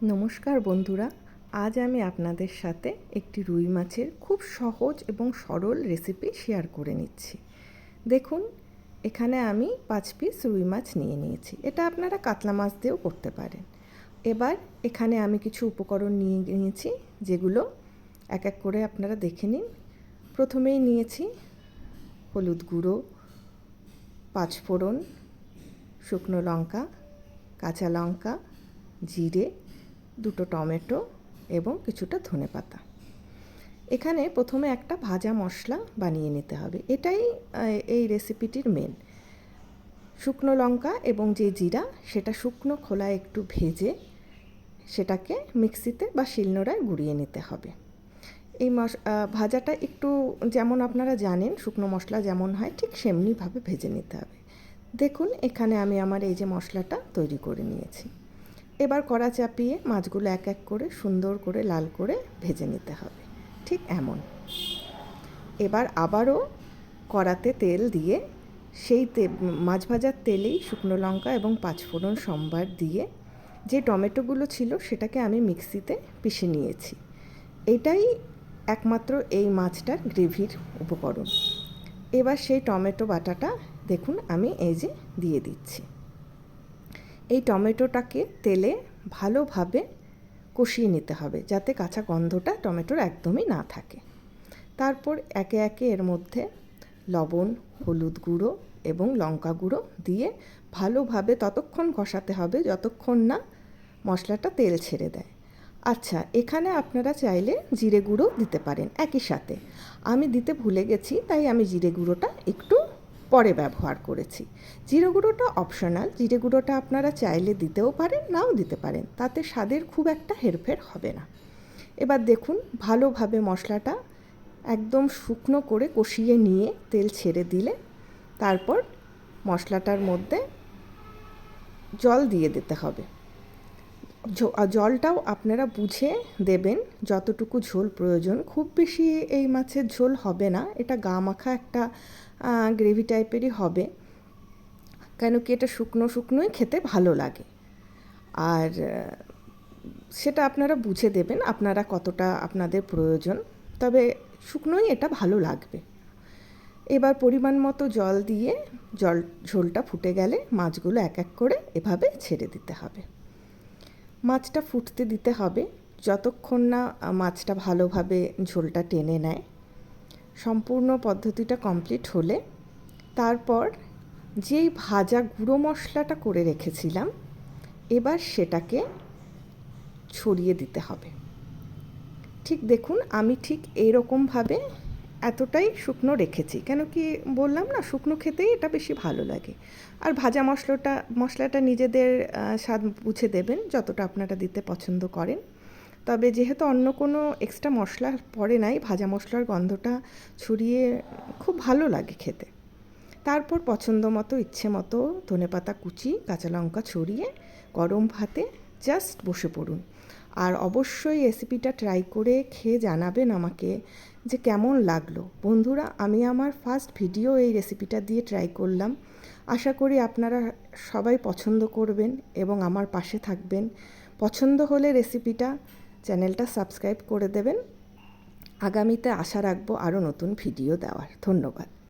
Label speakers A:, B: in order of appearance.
A: নমস্কার বন্ধুরা, আজ আমি আপনাদের সাথে একটি রুই মাছের খুব সহজ এবং সরল রেসিপি শেয়ার করে নিচ্ছি। দেখুন, এখানে আমি 5 পিস রুই মাছ নিয়ে নিয়েছি। এটা আপনারা কাতলা মাছ দিয়েও করতে পারেন। এবার এখানে আমি কিছু উপকরণ নিয়ে নিয়েছি, যেগুলো এক এক করে আপনারা দেখে নিন। প্রথমেই নিয়েছি হলুদ গুঁড়ো, 5 ফোড়ন, শুকনো লঙ্কা, কাঁচা লঙ্কা, জিরে, 2টো টমেটো এবং কিছুটা ধনেপাতা। এখানে প্রথমে একটা ভাজা মশলা বানিয়ে নিতে হবে। এটাই এই রেসিপিটির মেন। শুকনো লঙ্কা এবং যে জিরা, সেটা শুকনো খোলায় একটু ভেজে সেটাকে মিক্সিতে বা শিলনোড়ায় গুঁড়িয়ে নিতে হবে। এই ভাজাটা একটু, যেমন আপনারা জানেন শুকনো মশলা যেমন হয় ঠিক সেমনিভাবে ভেজে নিতে হবে। দেখুন, এখানে আমি আমার এই যে মশলাটা তৈরি করে নিয়েছি। এবার কড়া চাপিয়ে মাছগুলো এক এক করে সুন্দর করে লাল করে ভেজে নিতে হবে, ঠিক এমন। এবার আবারও কড়াতে তেল দিয়ে সেই মাছ ভাজার তেলেই শুকনো লঙ্কা এবং 5 ফোড়ন সম্বার দিয়ে যে টমেটোগুলো ছিল সেটাকে আমি মিক্সিতে পিষে নিয়েছি। এটাই একমাত্র এই মাছটার গ্রেভির উপকরণ। এবার সেই টমেটো বাটাটা দেখুন আমি এই যে দিয়ে দিচ্ছি। এই টমেটোটাকে তেলে ভালোভাবে কষিয়ে নিতে হবে, যাতে কাঁচা গন্ধটা টমেটোর একদমই না থাকে। তারপর একে একে এর মধ্যে লবণ, হলুদ গুঁড়ো এবং লঙ্কা গুঁড়ো দিয়ে ভালোভাবে ততক্ষণ কষাতে হবে যতক্ষণ না মশলাটা তেল ছেড়ে দেয়। আচ্ছা, এখানে আপনারা চাইলে জিরে গুঁড়ো দিতে পারেন একই সাথে। আমি দিতে ভুলে গেছি, তাই আমি জিরে গুঁড়োটা একটু পরে ব্যবহার করেছি। জিরে গুঁড়োটা অপশনাল। জিরে গুঁড়োটা আপনারা চাইলে দিতেও পারেন, নাও দিতে পারেন, তাতে স্বাদের খুব একটা হেরফের হবে না। এবার দেখুন, ভালোভাবে মশলাটা একদম শুকনো করে কষিয়ে নিয়ে তেল ছেড়ে দিলে তারপর মশলাটার মধ্যে জল দিয়ে দিতে হবে। জলটাও আপনারা বুঝে দেবেন, যতটুকু ঝোল প্রয়োজন। খুব বেশি এই মাছের ঝোল হবে না, এটা গা মাখা একটা গ্রেভি টাইপেরই হবে, কেন কি এটা শুকনো শুকনোই খেতে ভালো লাগে। আর সেটা আপনারা বুঝে দেবেন আপনারা কতটা আপনাদের প্রয়োজন, তবে শুকনোই এটা ভালো লাগবে। এবার পরিমাণ মতো জল দিয়ে ঝোলটা ফুটে গেলে মাছগুলো এক এক করে এভাবে ছেড়ে দিতে হবে। মাছটা ফুটতে দিতে হবে যতক্ষণ না মাছটা ভালোভাবে ঝোলটা টেনে নেয়। সম্পূর্ণ পদ্ধতিটা কমপ্লিট হলে তারপর যেই ভাজা গুঁড়ো মশলাটা করে রেখেছিলাম, এবার সেটাকে ছড়িয়ে দিতে হবে। ঠিক দেখুন, আমি ঠিক এইরকমভাবে এতটাই শুকনো রেখেছি, কেন কি বললাম না, শুকনো খেতেই এটা বেশি ভালো লাগে। আর ভাজা মশলাটা নিজেদের স্বাদ বুঝে দেবেন, যতটা আপনারা দিতে পছন্দ করেন। তবে যেহেতু অন্য কোনো এক্সট্রা মশলা পড়ে নাই, ভাজা মশলার গন্ধটা ছড়িয়ে খুব ভালো লাগে খেতে। তারপর পছন্দ মতো, ইচ্ছে মতো ধনেপাতা কুচি, কাঁচা লঙ্কা ছড়িয়ে গরম ভাতে জাস্ট বসে পড়ুন। আর অবশ্যই রেসিপিটা ট্রাই করে খেয়ে জানাবেন আমাকে যে কেমন লাগলো। বন্ধুরা, আমি আমার ফার্স্ট ভিডিও এই রেসিপিটা দিয়ে ট্রাই করলাম। আশা করি আপনারা সবাই পছন্দ করবেন এবং আমার পাশে থাকবেন। পছন্দ হলে রেসিপিটা, চ্যানেলটা সাবস্ক্রাইব করে দেবেন। আগামীতে আশা রাখবো আরও নতুন ভিডিও দেওয়ার। ধন্যবাদ।